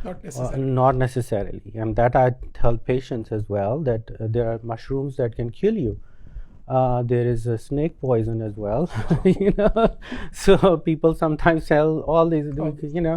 Not necessarily, and that I tell patients as well, that there are mushrooms that can kill you. There is a snake poison as well, you know. So people sometimes sell all these, you know,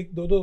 1, 2,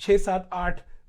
6, 7, 8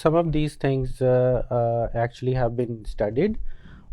some of these things actually have been studied,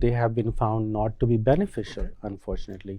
they have been found not to be beneficial, unfortunately.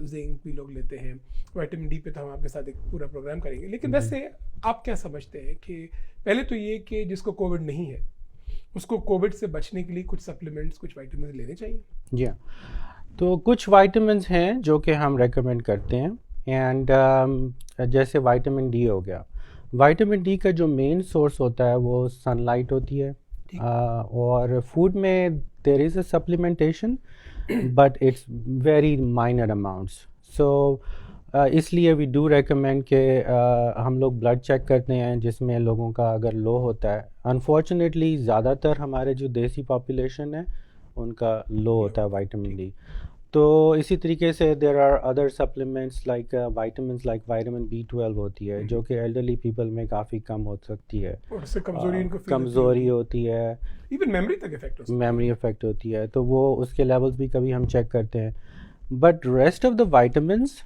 Zinc بھی لوگ لیتے ہیں, vitamin D پہ تو ہم آپ کے ساتھ ایک پورا پروگرام کریں گے. لیکن ویسے آپ کیا سمجھتے ہیں کہ پہلے تو یہ کہ جس کو کووڈ نہیں ہے اس کو کووڈ سے بچنے کے لیے کچھ سپلیمنٹس, کچھ وائٹامنس لینے چاہیے؟ جی ہاں, تو کچھ وائٹامنس ہیں جو کہ ہم ریکمینڈ کرتے ہیں. اینڈ جیسے وائٹامن ڈی ہو گیا, وائٹامن ڈی کا جو مین سورس ہوتا ہے وہ سن لائٹ ہوتی ہے, اور فوڈ میں there is a supplementation but it's very minor amounts. So اس لیے وی ڈو ریکمینڈ کہ ہم لوگ بلڈ چیک کرتے ہیں جس میں لوگوں کا اگر لو ہوتا ہے. انفارچونیٹلی زیادہ تر ہمارے جو دیسی پاپولیشن ہے ان کا لو ہوتا ہے وائٹامن ڈی. تو اسی طریقے سے there are other supplements like vitamins like vitamin B12 ہوتی ہے جو کہ ایلڈرلی پیپل میں کافی کم ہو سکتی ہے, اور اس سے کمزوری ہوتی ہے, ایون میموری تک افیکٹ ہوتا ہے, میموری افیکٹ ہوتی ہے, تو وہ اس کے لیولز بھی کبھی ہم چیک کرتے ہیں. But rest of the vitamins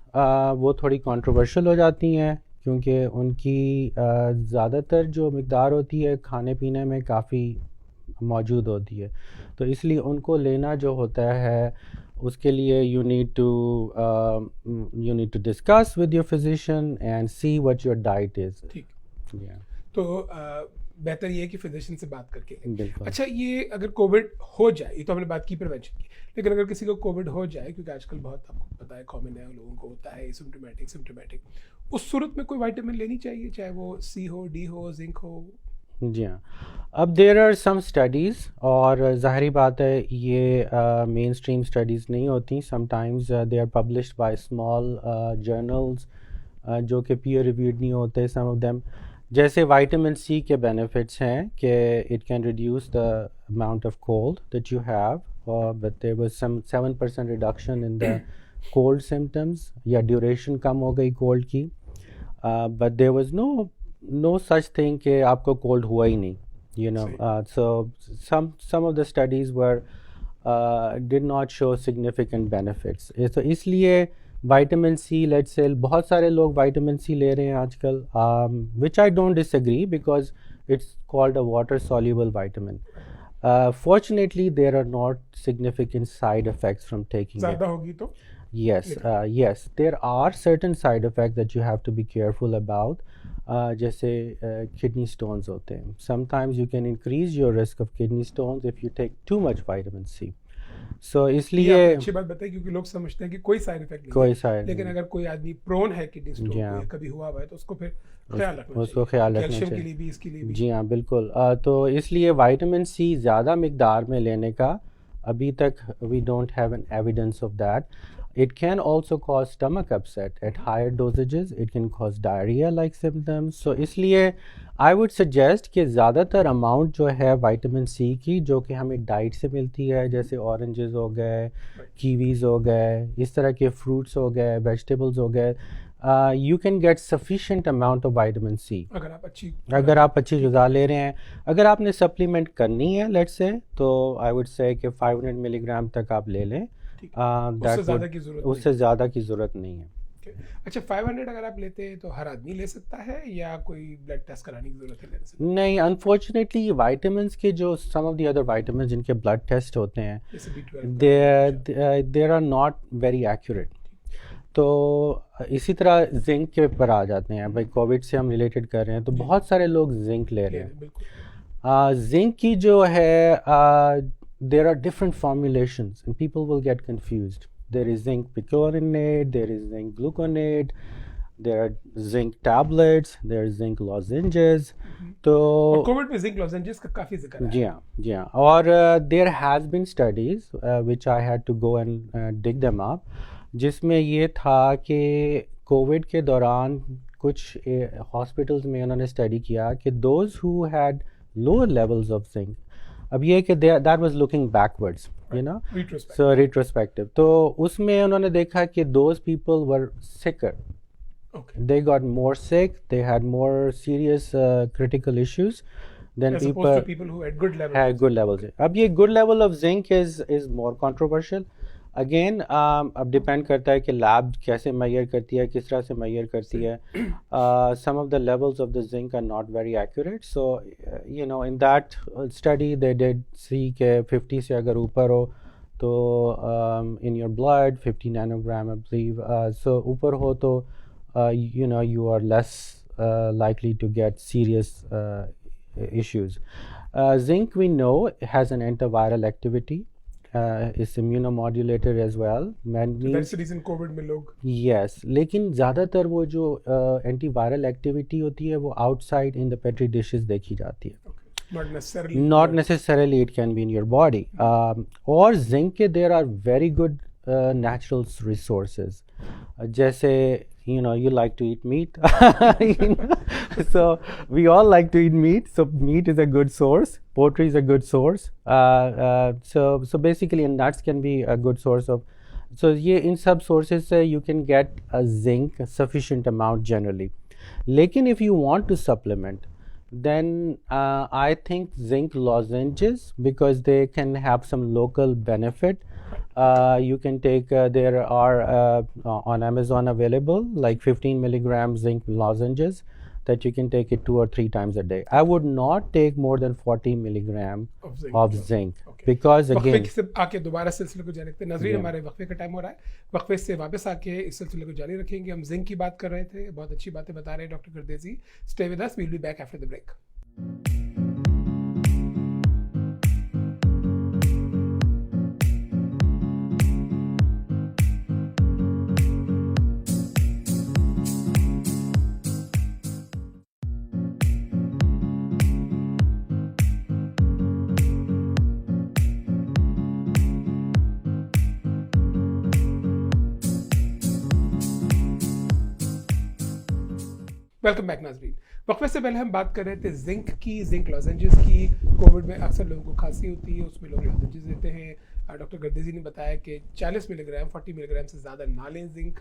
وہ تھوڑی کنٹروورشل ہو جاتی ہیں کیونکہ ان کی زیادہ تر جو مقدار ہوتی ہے کھانے پینے میں کافی موجود ہوتی ہے. تو اس لیے ان کو لینا جو ہوتا ہے اس کے لیے you need to discuss with your physician and see what your diet is. ٹھیک, تو بہتر یہ ہے کہ فزیشین سے بات کر کے. بالکل. اچھا, یہ اگر کووڈ ہو جائے, یہ تو ہم نے بات کی پریونشن کی, لیکن اگر کسی کو کووڈ ہو جائے, کیونکہ آج کل بہت آپ کو پتہ ہے کامن ہے, لوگوں کو ہوتا ہے سمٹومیٹک, اس صورت میں کوئی وائٹامن لینی چاہیے, چاہے وہ سی ہو, ڈی ہو, زنک ہو؟ جی ہاں, اب دیر آر سم اسٹڈیز, اور ظاہری بات ہے یہ مین اسٹریم اسٹڈیز نہیں ہوتی. Sometimes they are published by small journals جو کہ پیئر ریویوڈ نہیں ہوتے سم آف دیم. جیسے وائٹامن سی کے بینیفٹس ہیں کہ it can reduce the amount of cold that you have, but there was some 7% reduction in the cold symptoms, یا duration کم ہو گئی کولڈ کی, but there was no such thing کہ آپ کو کولڈ ہوا ہی نہیں, you know. So some of the studies were did not show significant benefits. تو اس لیے وائٹامن سی لیٹس سے بہت سارے لوگ وائٹامن سی لے رہے ہیں آج کل, which I don't disagree because it's called a water soluble vitamin. Fortunately there are not significant side effects from taking it. زیادہ ہوگی تو yes, there are certain side effects that you have to be careful about. جیسے kidney stones ہوتے ہیں, sometimes you can increase your risk of kidney stones if you take too much vitamin C. So اس لیے اچھی بات بتائی, کیونکہ لوگ سمجھتے ہیں کہ کوئی سائڈ افیکٹ نہیں, کوئی سائڈ, لیکن اگر کوئی آدمی پرون ہے کڈنی سٹون کو, کبھی ہوا ہوا ہے, تو اس کو پھر خیال رکھنا اس کو خیال رکھنا کیلشیم کے لیے بھی, اس کے لیے بھی. جی ہاں بالکل. تو اس لیے وائٹامن سی زیادہ مقدار میں لینے کا ابھی تک we don't have an evidence of that. It can also cause stomach upset at higher dosages. It can cause diarrhea-like symptoms. So اس لیے I would suggest کہ زیادہ تر اماؤنٹ جو ہے وائٹامن سی کی جو کہ ہمیں ڈائٹ سے ملتی ہے, جیسے اورنجز ہو گئے, کیویز ہو گئے, اس طرح کے فروٹس ہو گئے, ویجیٹیبلز ہو گئے, you can get sufficient amount of vitamin C اگر آپ اچھی غذا لے رہے ہیں. اگر آپ نے سپلیمنٹ کرنی ہے لیٹس سے, تو I would say کہ 500 ملی گرام تک آپ لے لیں, اس سے زیادہ کی ضرورت نہیں ہے. اچھا, 500 اگر آپ لیتے ہیں تو ہر آدمی لے سکتا ہے یا کوئی بلڈ ٹیسٹ کرانے کی ضرورت ہے؟ نہیں, انفارچونیٹلی وائٹامنس کے جو some of the other vitamins جن کے بلڈ ٹیسٹ ہوتے ہیں there are not very accurate. تو اسی طرح زنک کے پر آ جاتے ہیں. بھائی کووڈ سے ہم ریلیٹڈ کر رہے ہیں تو بہت سارے لوگ زنک لے رہے ہیں. زنک کی جو ہے there are different formulations and people will get confused. There is zinc picolinate, there is zinc gluconate, there are zinc tablets, there is zinc lozenges. تو کووڈ میں zinc lozenges کا کافی ذکر ہے. جی ہاں, اور there has been studies which I had to go and dig them up, جس میں یہ تھا کہ کووڈ کے دوران کچھ ہاسپٹلز میں انہوں نے اسٹڈی کیا کہ those who had lower levels of zinc, اب یہ کہ that was looking backwards, you know, so retrospective. تو اس میں انہوں نے دیکھا کہ those people were sicker. They got more sick, they had more serious critical issues than people who had good levels. اب یہ good level of zinc is more controversial. Again اب depend کرتا ہے کہ لیب کیسے میئر کرتی ہے, کس طرح سے میئر کرتی ہے. Some of the levels of the zinc are not very accurate. So you know in that study they did see کہ 50 سے اگر اوپر ہو تو in your blood 50 nanogram I believe, so اوپر ہو تو you are less likely to get serious issues. Zinc we know has an antiviral activity, is immunomodulator as well. That's the reason COVID میں لوگ Yes, لیکن زیادہ تر وہ جو anti viral activity ہوتی ہے وہ آؤٹ سائڈ ان دا پیٹری ڈشز دیکھی جاتی ہے. Not necessarily it can be in your body. اور zinc کے there are very good natural resources. جیسے you like to eat meat. So we all like to eat meat. So meat is a good source. Poultry is a good source. So basically nuts can be a good source of. So یہ ان سب sources سے you can get a zinc sufficient amount generally. لیکن if you want to supplement, then I think zinc lozenges, because they can have some local benefit. You can take, there are on Amazon available like 15 milligram zinc lozenges that you can take it 2 or 3 times a day. I would not take more than 40 milligram of zinc. Because again وقفے سے آ کے دوبارہ سلسلے کو جاری رکھتے ہیں. ناظرین ہمارے وقفے کا ٹائم ہو رہا ہے, وقفے سے واپس آ کے اس سلسلے کو جاری رکھیں گے. ہم زنک کی بات کر رہے تھے, بہت اچھی باتیں بتا رہے ہیں doctor Gardezi. Stay with us, we will be back after the break. Welcome back ناظرین. وقفے سے پہلے ہم بات کر رہے تھے زنک کی, زنک لازنجز کی. کووڈ میں اکثر لوگوں کو کھانسی ہوتی ہے, اس میں لوگ لازنجز دیتے ہیں. ڈاکٹر گردیزی نے بتایا کہ 40 ملی گرام 40 ملی گرام سے زیادہ نہ لیں زنک.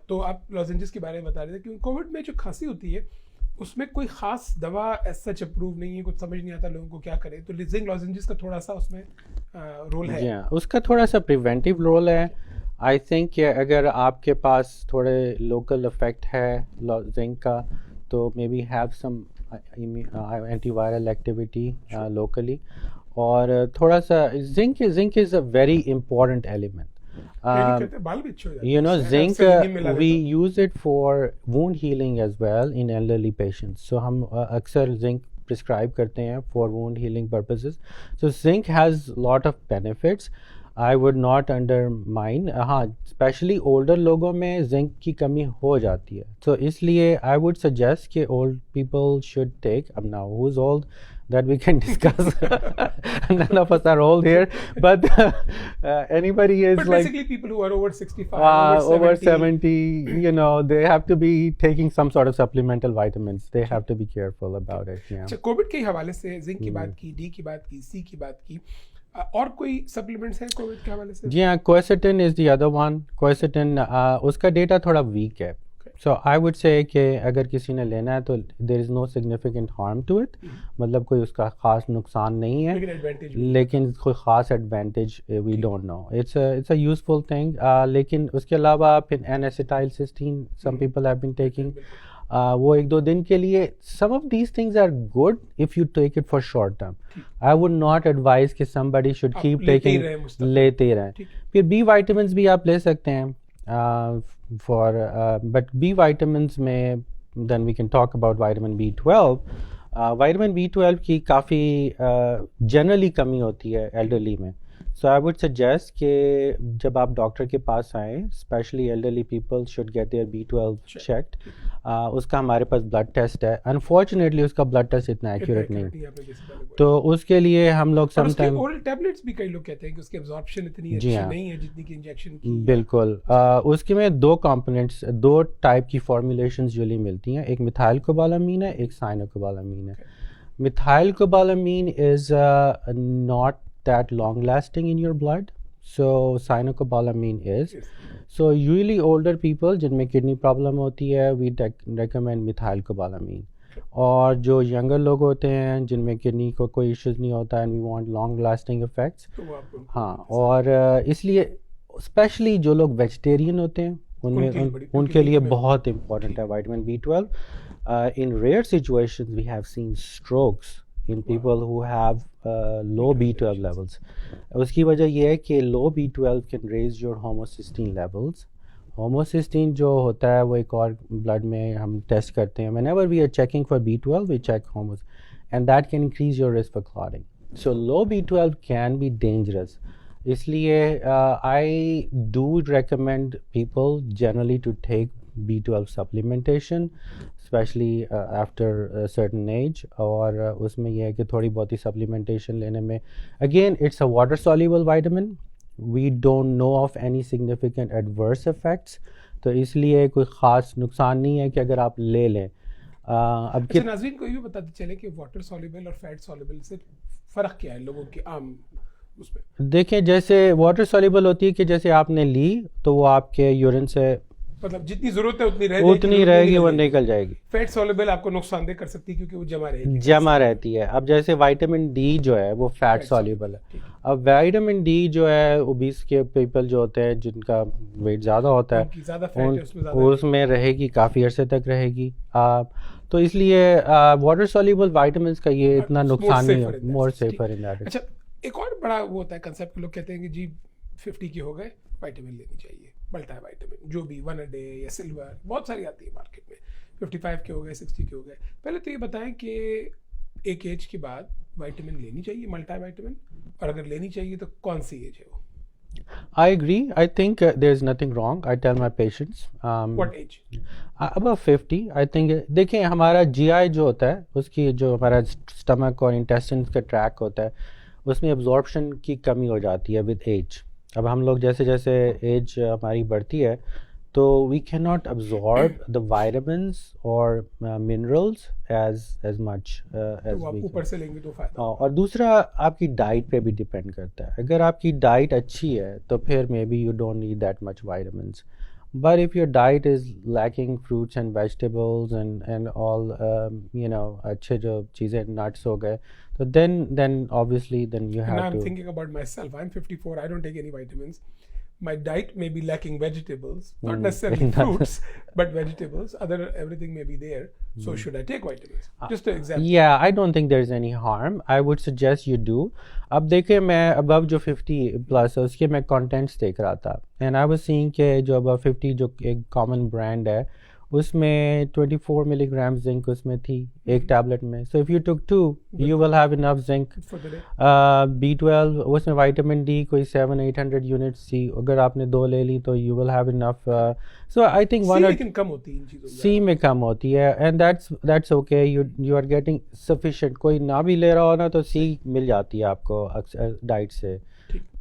تو آپ لازنجز کے بارے میں بتا رہے تھے کیونکہ کووڈ میں جو کھانسی ہوتی ہے اس میں کوئی خاص دوا ایز سچ اپروو نہیں ہے, کچھ سمجھ نہیں آتا لوگوں کو کیا کرے. تو زنک لازنجز کا تھوڑا سا اس میں رول ہے. جی ہاں, اس کا تھوڑا سا پریونٹیو رول ہے. آئی تھنک کہ اگر آپ کے پاس تھوڑے لوکل افیکٹ ہے زنک کا تو maybe have some antiviral activity locally. اور تھوڑا سا zinc is a very important element. Zinc we use it for wound healing as well in elderly patients. So ہم اکثر zinc prescribe کرتے ہیں for wound healing purposes. So zinc has lot of benefits. I would not undermine. ہاں, especially older لوگوں میں zinc کی کمی ہو جاتی ہے. تو اس لیے I would suggest کہ old people should take, now who's old that we can discuss. None of us are old here, but anybody is But like basically people who are over 65, over 70, they have to be taking some sort of supplemental vitamins. They have to be careful about it. Yeah. اچھا, Covid کے حوالے سے zinc کی بات کی, D کی بات کی, سی کی بات کی, اور کوئی سپلیمنٹس ہیں کووڈ کے حوالے سے؟ جی ہاں, question is the other one. Question اس کا ڈیٹا تھوڑا ویک ہے. سو آئی وڈ سے کہ اگر کسی نے لینا ہے تو دیر از نو سگنیفیکنٹ ہارم ٹو اٹ, مطلب کوئی اس کا خاص نقصان نہیں ہے, لیکن کوئی خاص advantage we don't know. It's a useful thing. لیکن اس کے علاوہ پھر N acetyl cysteine some people have been taking, وہ 1-2 دن کے لیے. Some of these things are good if you take it for short term. I would not advise کہ somebody should keep taking, لیتے رہیں. پھر بی وائٹامنس بھی آپ لے سکتے ہیں for but B vitamins میں then we can talk about vitamin B12. Vitamin B12 کی کافی جنرلی کمی ہوتی ہے ایلڈرلی میں. So I would suggest کہ جب آپ ڈاکٹر کے پاس آئیں, especially elderly people should get their B12 checked. اس کا ہمارے پاس بلڈ ٹیسٹ ہے. انفارچونیٹلی اس کا بلڈ ٹیسٹ اتنا ایکوریٹ نہیں, تو اس کے لیے ہم لوگ سم ٹائم ٹیبلٹس بھی کئی لوگ کہتے ہیں کہ اس کی ابزارپشن اتنی اچھی نہیں ہے جتنی کہ انجیکشن کی. بالکل. اس کے میں 2 کمپوننٹس, 2 ٹائپ کی فارمولیشنز یوزلی ملتی ہیں. ایک میتھائل کوبالامین ہے, ایک سائنوکوبالامین ہے. Methyl cobalamin is not that long lasting in your blood, so cyanocobalamin is. So usually older people جن میں kidney problem ہوتی ہے, we recommend methyl cobalamin. اور جو younger لوگ ہوتے ہیں جن میں kidney کو کوئی ایشوز نہیں ہوتا and we want long lasting effects, ہاں. اور اس لیے اسپیشلی جو لوگ ویجیٹیرین ہوتے ہیں ان کے لیے بہت امپورٹنٹ ہے vitamin B12. In rare situations we have seen strokes in people who have low B12 levels. اس کی وجہ یہ ہے کہ low B12 can raise your homocysteine levels. ہوموسسٹین جو ہوتا ہے وہ ایک اور بلڈ میں ہم ٹیسٹ کرتے ہیں. whenever we are checking for B12 we check and that can increase your risk for clotting. So low B12 can be dangerous. اس لیے I do recommend people generally to take B12 supplementation especially after a certain age. اور اس میں یہ ہے کہ تھوڑی بہت ہی supplementation لینے میں again it's a water soluble vitamin. We don't know of any significant adverse effects. تو اس لیے کوئی خاص نقصان نہیں ہے کہ اگر آپ لے لیں. اب اچھا ناظرین کو یہ بھی بتاتے چلے کہ واٹر سالوبل اور فیٹ سالوبل سے فرق کیا ہے لوگوں کے عام اس میں؟ دیکھیں جیسے واٹر سالوبل ہوتی ہے کہ جیسے آپ نے لی تو وہ آپ کے یورین سے مطلب جتنی ضرورت ہے اتنی رہے گی، وہ نکل جائے گی. فیٹ سالوبل آپ کو نقصان دہ کر سکتی ہے کیونکہ وہ جمع رہتی ہے. اب جیسے وائٹامن ڈی جو ہے وہ فیٹ سالوبل ہے. اب وائٹامن ڈی جو ہے اوبیس کے پیپل جو ہوتے ہیں جن کا ویٹ زیادہ ہوتا ہے اس میں رہے گی، کافی عرصے تک رہے گی. تو اس لیے واٹر سالوبل وائٹامنس کا یہ اتنا نقصان نہیں ہے. مور سیفر ان دیٹ. اچھا ایک اور بڑا وہ ہوتا ہے کنسیپٹ، لوگ کہتے ہیں کہ جی 50 کے ہو گئے وائٹامن لینی چاہیے، ملٹا وائٹامن جو بھی 1 a day یا سلور بہت ساری آتی ہے مارکیٹ میں. 55 کے ہو گئے، 60 کے ہو گئے. پہلے تو یہ بتائیں کہ ایک ایج کے بعد وائٹامن لینی چاہیے ملٹا وائٹامن، اور اگر لینی چاہیے تو کون سی ایج ہے وہ؟ I agree. I think there is nothing wrong. I tell my patients. What age? About 50. I think دیکھیں ہمارا GI جو ہوتا ہے اس کی جو ہمارا اسٹمک اور انٹیسٹنس کا ٹریک ہوتا ہے اس میں absorption کی کمی ہو جاتی ہے with age. اب ہم لوگ جیسے جیسے ایج ہماری بڑھتی ہے تو we can not absorb the vitamins or minerals as much as we اوپر سے لیں گے تو فائدہ. اور دوسرا آپ کی ڈائٹ پہ بھی ڈپینڈ کرتا ہے. اگر آپ کی ڈائٹ اچھی ہے تو پھر maybe you don't need that much vitamins. But if your diet is lacking fruits and vegetables and all اچھے جو چیزیں nuts ہو گئے تو then obviously then you have to. And I'm thinking about myself. I'm 54. I don't take any vitamins. My diet may be lacking vegetables, not necessarily fruits, but vegetables. Everything may be there. So should I take vitamins? Just an example. Yeah, I don't think there is any harm. I would suggest you do. اب دیکھیں میں above جو 50 plus ہے اس کے میں contents دیکھ رہا تھا and I was seeing کہ جو above 50 جو ایک common brand ہے اس میں 24 ملی گرام زنک اس میں تھی ایک ٹیبلٹ میں. So if you took 2 you will have enough zinc. B12 اس میں وائٹامن ڈی کوئی 700-800 یونٹس تھی. اگر آپ نے 2 لے لی تو you will have enough. So I think C لیکن کم ہوتی ہے ان چیزوں C میں کم ہوتی ہے and that's okay. You are getting sufficient. کوئی نہ بھی لے رہا ہو نا تو C مل جاتی ہے آپ کو ڈائٹ سے.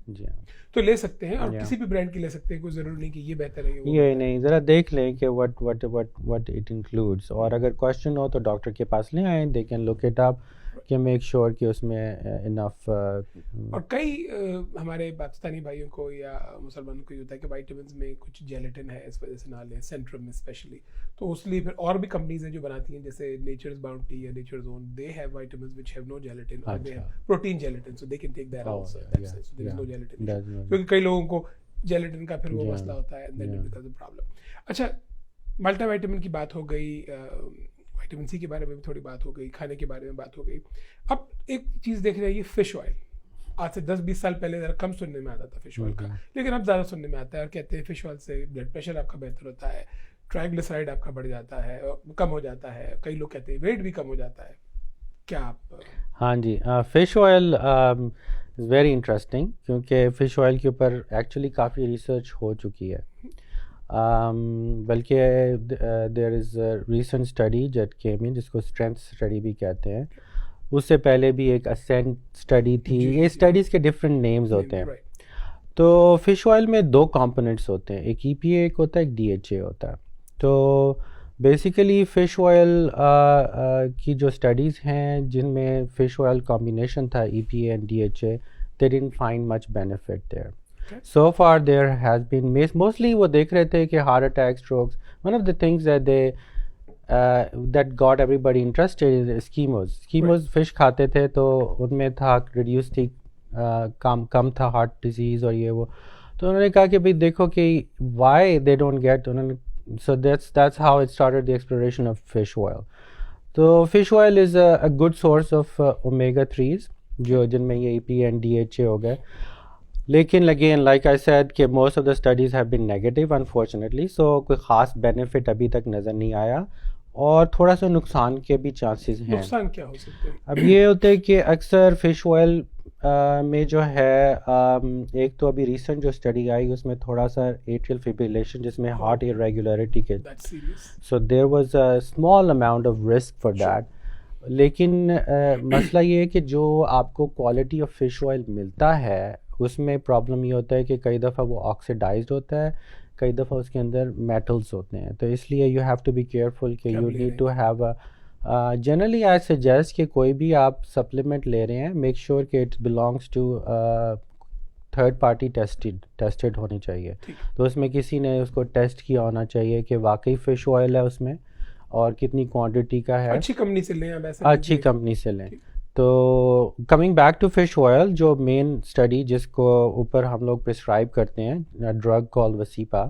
جی ہاں تو لے سکتے ہیں اور کسی بھی برانڈ کی لے سکتے ہیں، کوئی ضروری نہیں کہ یہ بہتر ہے. یہ نہیں، ذرا دیکھ لیں کہ what it includes. اور اگر کوشچن ہو تو ڈاکٹر کے پاس لے آئیں. they can look it up کہ میک شیور کہ اس میں انف. اور کئی ہمارے پاکستانی بھائیوں کو یا مسلمانوں کو یہ ہوتا ہے کہ وائٹامنس میں کچھ جیلیٹن ہے اس وجہ سے نہ لیں، سینٹرم میں اسپیشلی. تو اس لیے پھر اور بھی کمپنیز ہیں جو بناتی ہیں جیسے نیچرز باؤنٹی یا Nature's Own. They have vitamins which have no gelatin or they have protein gelatin so they can take that also. So there is no gelatin کیونکہ کئی لوگوں کو جیلیٹن کا پھر وہ مسئلہ ہوتا ہے and then it becomes a problem. اچھا ملٹا وائٹامن کی بات ہو گئی، وائٹامن سی کے بارے میں بھی تھوڑی بات ہو گئی، کھانے کے بارے میں بات ہو گئی. اب ایک چیز دیکھ رہے ہیں یہ فش آئل. آج سے 10-20 سال پہلے ذرا کم سننے میں آتا تھا فش آئل کا، لیکن اب زیادہ سننے میں آتا ہے اور کہتے ہیں فش آئل سے بلڈ پریشر آپ کا بہتر ہوتا ہے، ٹرائیگلیسرائڈ آپ کا بڑھ جاتا ہے، کم ہو جاتا ہے. کئی لوگ کہتے ہیں ویٹ بھی کم ہو جاتا ہے. کیا آپ؟ ہاں جی، fish oil is very interesting کیونکہ فش آئل کے اوپر ایکچولی کافی ریسرچ ہو چکی ہے. بلکہ there is recent study jet came in جس کو اسٹرینتھ اسٹڈی بھی کہتے ہیں. اس سے پہلے بھی ایک اسینٹ اسٹڈی تھی. یہ اسٹڈیز کے ڈفرینٹ نیمز ہوتے ہیں. تو فش آئل میں 2 کمپوننٹس ہوتے ہیں، ایک EPA ایک ہوتا ہے، ایک DHA ہوتا ہے. تو بیسیکلی فش آئل کی جو اسٹڈیز ہیں جن میں فش آئل کمبینیشن تھا EPA and DHA, they didn't find much benefit there. So far there has been mostly وہ دیکھ رہے تھے کہ heart attack, strokes. One of the things that got everybody interested is Eskimos. Fish کھاتے تھے تو ان میں تھا ریڈیوس تھی، کم تھا ہارٹ ڈیزیز اور یہ وہ. تو انہوں نے کہا کہ بھائی دیکھو کہ why they don't get. So that's how it started the exploration of fish oil. تو fish oil is a good source of omega 3s جو جن میں یہ EPA اینڈ DHA ہو گئے. لیکن اگین لائک آئی سیڈ کہ most of the studies have been negative unfortunately, so کوئی خاص بینیفٹ ابھی تک نظر نہیں آیا, اور تھوڑا سا نقصان کے بھی چانسز ہیں. نقصان کیا ہو سکتے ہیں؟ اب یہ ہوتا ہے کہ اکثر فش آئل میں جو ہے ایک تو ابھی ریسنٹ جو اسٹڈی آئی اس میں تھوڑا سا ایٹریل فبریلیشن جس میں ہارٹ irregularity کے, so there was a small amount of risk for that. لیکن مسئلہ یہ ہے کہ جو آپ کو کوالٹی آف فش آئل ملتا ہے اس میں پرابلم یہ ہوتا ہے کہ کئی دفعہ وہ آکسیڈائزڈ ہوتا ہے, کئی دفعہ اس کے اندر میٹلز ہوتے ہیں, تو اس لیے you have to be careful کہ you need to have generally I suggest کہ کوئی بھی آپ سپلیمنٹ لے رہے ہیں میک شیور کہ it belongs to third party tested ہونی چاہیے. تو اس میں کسی نے اس کو ٹیسٹ کیا ہونا چاہیے کہ واقعی فش آئل ہے اس میں اور کتنی کوانٹٹی کا ہے, اچھی کمپنی سے لیں, اچھی کمپنی سے لیں. تو coming back to fish oil, جو مین اسٹڈی جس کو اوپر ہم لوگ پرسکرائب کرتے ہیں ڈرگ کال وسیپا,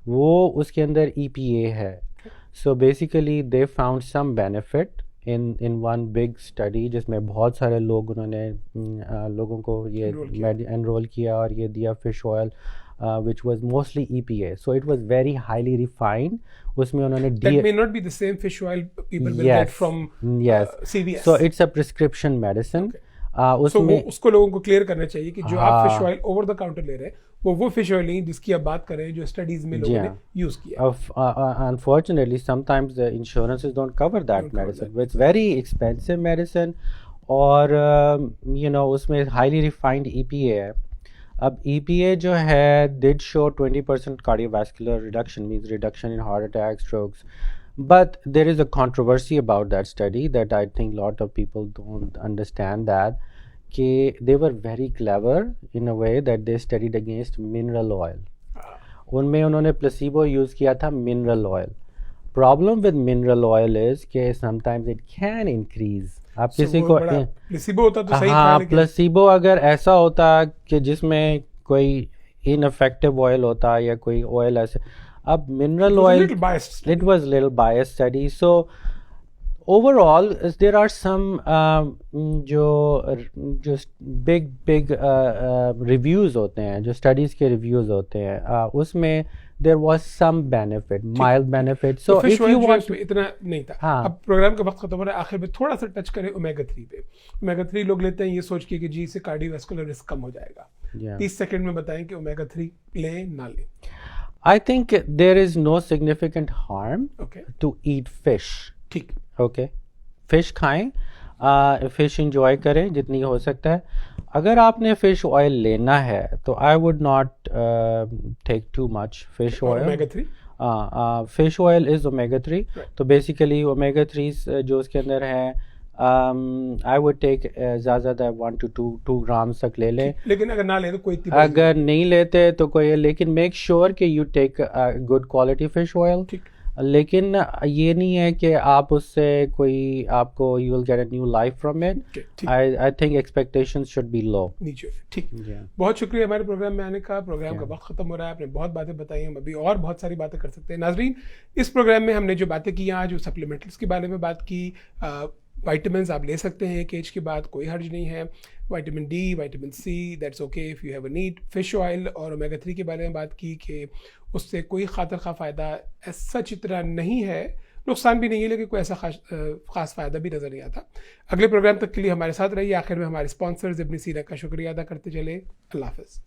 وہ اس کے اندر EPA ہے. So basically they found some benefit in one big study جس میں بہت سارے لوگ انہوں نے لوگوں کو یہ انرول کیا اور یہ دیا fish oil which was mostly EPA, so it was very highly refined. اس میں انہوں نے that may not be the same fish oil people will get from CVS, so it's a prescription medicine. اس میں اس کو لوگوں کو کلیئر کرنا چاہیے کہ جو آپ fish oil over the counter لے رہے ہیں وہ فش آئل نہیں جس کی آپ بات کر رہے ہیں جو اسٹڈیز میں لوگوں نے یوز کیا. Unfortunately sometimes the insurances don't cover that medicine. It's very expensive medicine اور اس میں highly refined EPA ہے. اب EPA جو ہے did show 20% cardiovascular reduction, means reduction in heart attacks, strokes. But there is a controversy about that study that I think lot of people don't understand that کہ they were very clever in a way that they studied against mineral oil. ان میں انہوں نے placebo use کیا تھا mineral oil. Problem with mineral oil is کہ sometimes it can increase. آپ کسی کو پلیسیبو ہوتا تو صحیح تھا, ہاں پلیسیبو اگر ایسا ہوتا کہ جس میں کوئی ان افیکٹو آئل ہوتا یا کوئی آئل ایسے, اب mineral oil it was little biased study. So overall there are some جو بگ ریویوز ہوتے ہیں, جو اسٹڈیز کے ریویوز ہوتے ہیں, اس میں there was some benefit, mild benefit. So if you want to اتنا نہیں تھا. اب پروگرام کا وقت ختم ہو رہا ہے, آخر میں تھوڑا سا ٹچ کریں اومیگا 3 پہ. اومیگا 3 لوگ لیتے ہیں یہ سوچ کے کہ جی سے کارڈیو ویسکولر رسک کم ہو جائے گا. 30 سیکنڈ میں بتائیں کہ اومیگا 3 لیں نہ لیں. I think there is no significant harm to eat fish. ٹھیک, okay, fish کھائیں, فش انجوائے کریں جتنی ہو سکتا ہے. اگر آپ نے فش آئل لینا ہے تو آئی would not take too much fish oil. Fish oil is omega 3. تو بیسیکلی اومیگا 3 جو اس کے اندر ہے آئی وڈ ٹیک زیادہ زیادہ 1 to 2 grams تک لے لیں. لیکن اگر نہ لیں تو کوئی, اگر نہیں لیتے تو کوئی, لیکن میک شیور کہ you take good quality fish oil. لیکن یہ نہیں ہے کہ آپ اس سے کوئی آپ کو you will get a new life from it. I think expectations should be low. ٹھیک, بہت شکریہ ہمارے پروگرام میں آنے کا. پروگرام کا وقت ختم ہو رہا ہے, آپ نے بہت باتیں بتائی, ہم ابھی اور بہت ساری باتیں کر سکتے ہیں. ناظرین, اس پروگرام میں ہم نے جو باتیں کی, آج جو سپلیمنٹس کے بارے میں بات کی, وائٹامنس آپ لے سکتے ہیں ایک ایج کے بعد, کوئی حرج نہیں ہے. Vitamin D, vitamin C, that's okay if you have a need. Fish oil اور اومیگا 3 کے بارے میں بات کی کہ اس سے کوئی خاطر خواہ فائدہ سچ اتنا نہیں ہے, نقصان بھی نہیں ہے, لیکن کوئی ایسا خاص فائدہ بھی نظر نہیں آتا. اگلے پروگرام تک کے لیے ہمارے ساتھ رہیے. آخر میں ہمارے اسپانسرز ابن سینا کا شکریہ ادا کرتے چلے. اللہ حافظ.